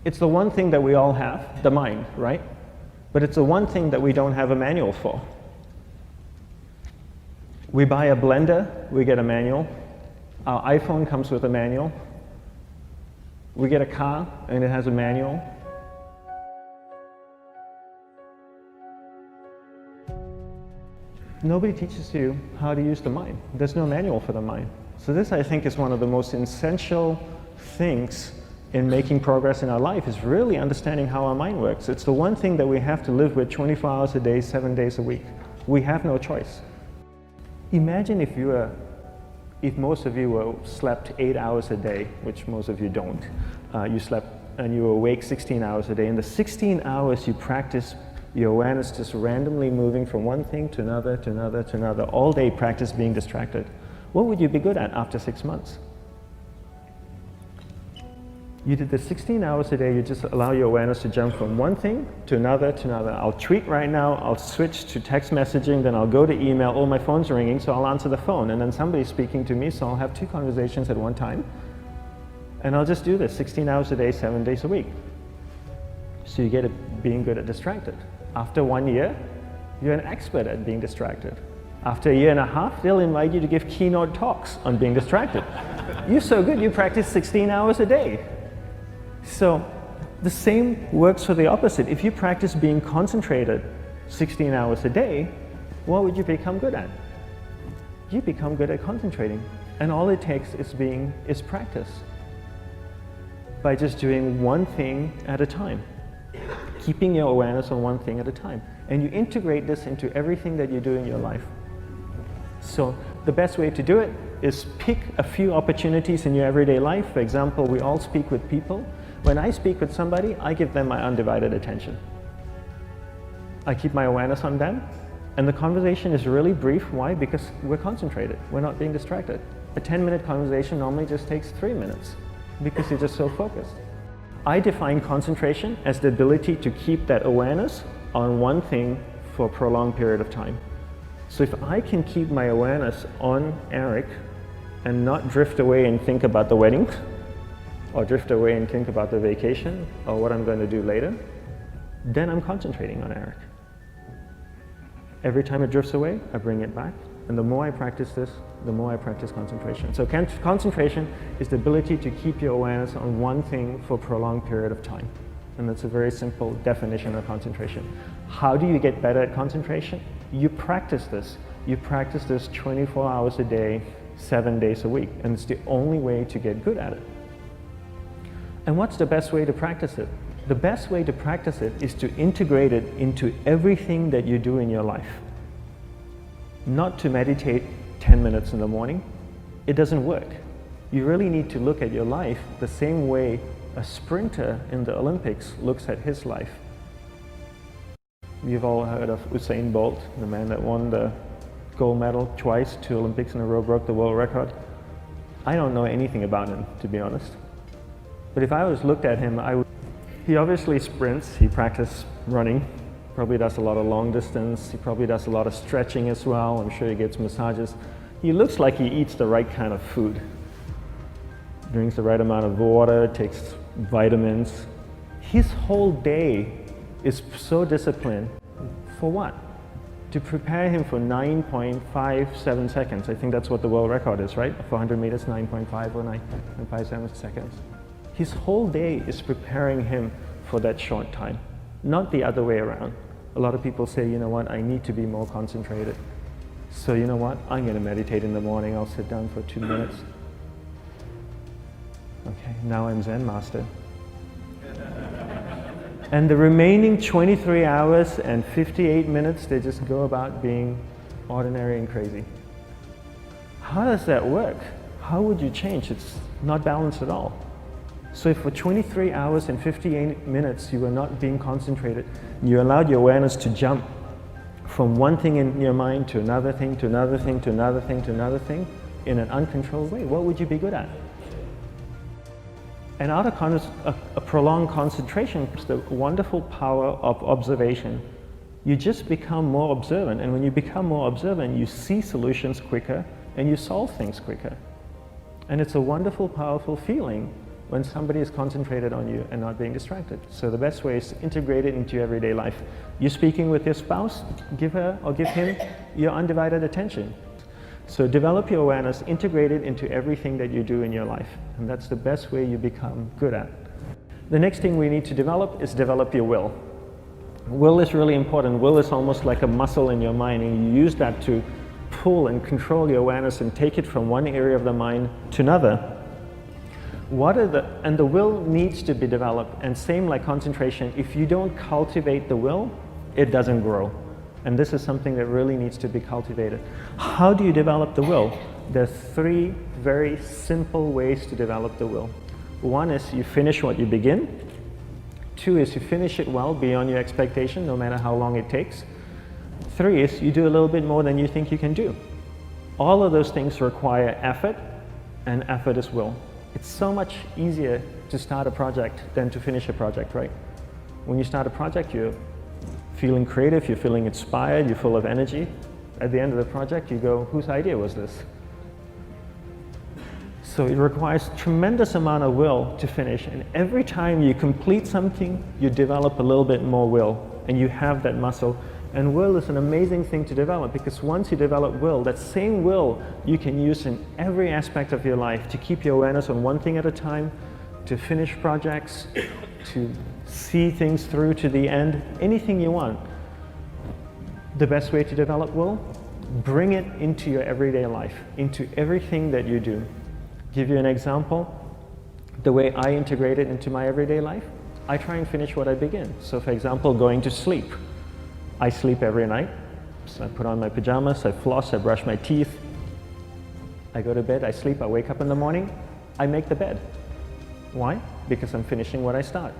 It's the one thing that we all have, the mind, right? But it's the one thing that we don't have a manual for. We buy a blender, we get a manual. Our iPhone comes with a manual. We get a car and it has a manual. Nobody teaches you how to use the mind. There's no manual for the mind. So this, I think, is one of the most essential things in making progress in our life, is really understanding how our mind works. It's the one thing that we have to live with 24 hours a day, 7 days a week. We have no choice. Imagine if most of you slept 8 hours a day, which most of you don't. You slept and you were awake 16 hours a day. In the 16 hours you practice your awareness just randomly moving from one thing to another, to another, to another, all day practice being distracted. What would you be good at after 6 months? You did the 16 hours a day, you just allow your awareness to jump from one thing to another, to another. I'll tweet right now, I'll switch to text messaging, then I'll go to email, oh, my phone's ringing, so I'll answer the phone, and then somebody's speaking to me, so I'll have 2 conversations at one time. And I'll just do this 16 hours a day, 7 days a week. So you get it being good at distracted. After 1 year, you're an expert at being distracted. After a year and a half, they'll invite you to give keynote talks on being distracted. You're so good, you practice 16 hours a day. So the same works for the opposite. If you practice being concentrated 16 hours a day, what would you become good at? You become good at concentrating. And all it takes is practice. By just doing one thing at a time. Keeping your awareness on one thing at a time. And you integrate this into everything that you do in your life. So the best way to do it is pick a few opportunities in your everyday life. For example, we all speak with people. When I speak with somebody, I give them my undivided attention. I keep my awareness on them, and the conversation is really brief. Why? Because we're concentrated. We're not being distracted. A 10-minute conversation normally just takes 3 minutes because you're just so focused. I define concentration as the ability to keep that awareness on one thing for a prolonged period of time. So if I can keep my awareness on Eric and not drift away and think about the wedding, or drift away and think about the vacation, or what I'm going to do later, then I'm concentrating on Eric. Every time it drifts away, I bring it back. And the more I practice this, the more I practice concentration. So concentration is the ability to keep your awareness on one thing for a prolonged period of time. And that's a very simple definition of concentration. How do you get better at concentration? You practice this. You practice this 24 hours a day, 7 days a week. And it's the only way to get good at it. And what's the best way to practice it? The best way to practice it is to integrate it into everything that you do in your life. Not to meditate 10 minutes in the morning. It doesn't work. You really need to look at your life the same way a sprinter in the Olympics looks at his life. You've all heard of Usain Bolt, the man that won the gold medal twice, 2 Olympics in a row, broke the world record. I don't know anything about him, to be honest. But if I was looked at him, he obviously sprints, he practices running, probably does a lot of long distance, he probably does a lot of stretching as well, I'm sure he gets massages. He looks like he eats the right kind of food. Drinks the right amount of water, takes vitamins. His whole day is so disciplined. For what? To prepare him for 9.57 seconds. I think that's what the world record is, right? For 100 meters, 9.5 or 9.57 seconds. His whole day is preparing him for that short time, not the other way around. A lot of people say, you know what, I need to be more concentrated. So you know what, I'm going to meditate in the morning, I'll sit down for 2 minutes. Okay, now I'm Zen master. And the remaining 23 hours and 58 minutes, they just go about being ordinary and crazy. How does that work? How would you change? It's not balanced at all. So if for 23 hours and 58 minutes you were not being concentrated, you allowed your awareness to jump from one thing in your mind to another thing, to another thing, to another thing, to another thing, in an uncontrolled way, what would you be good at? And out of a prolonged concentration is the wonderful power of observation. You just become more observant, and when you become more observant, you see solutions quicker and you solve things quicker. And it's a wonderful, powerful feeling when somebody is concentrated on you and not being distracted. So the best way is to integrate it into your everyday life. You're speaking with your spouse, give her or give him your undivided attention. So develop your awareness, integrate it into everything that you do in your life. And that's the best way you become good at. The next thing we need to develop is develop your will. Will is really important. Will is almost like a muscle in your mind, and you use that to pull and control your awareness and take it from one area of the mind to another. And the will needs to be developed, and same like concentration, if you don't cultivate the will, it doesn't grow. And this is something that really needs to be cultivated. How do you develop the will? There's 3 very simple ways to develop the will. 1 is you finish what you begin. 2 is you finish it well beyond your expectation, no matter how long it takes. 3 is you do a little bit more than you think you can do. All of those things require effort, and effort is will. It's so much easier to start a project than to finish a project, right? When you start a project, you're feeling creative, you're feeling inspired, you're full of energy. At the end of the project, you go, whose idea was this? So it requires tremendous amount of will to finish, and every time you complete something, you develop a little bit more will, and you have that muscle. And will is an amazing thing to develop, because once you develop will, that same will you can use in every aspect of your life to keep your awareness on one thing at a time, to finish projects, to see things through to the end, anything you want. The best way to develop will, bring it into your everyday life, into everything that you do. Give you an example, the way I integrate it into my everyday life, I try and finish what I begin. So for example, going to sleep. I sleep every night, so I put on my pajamas, I floss, I brush my teeth, I go to bed, I sleep, I wake up in the morning, I make the bed. Why? Because I'm finishing what I start.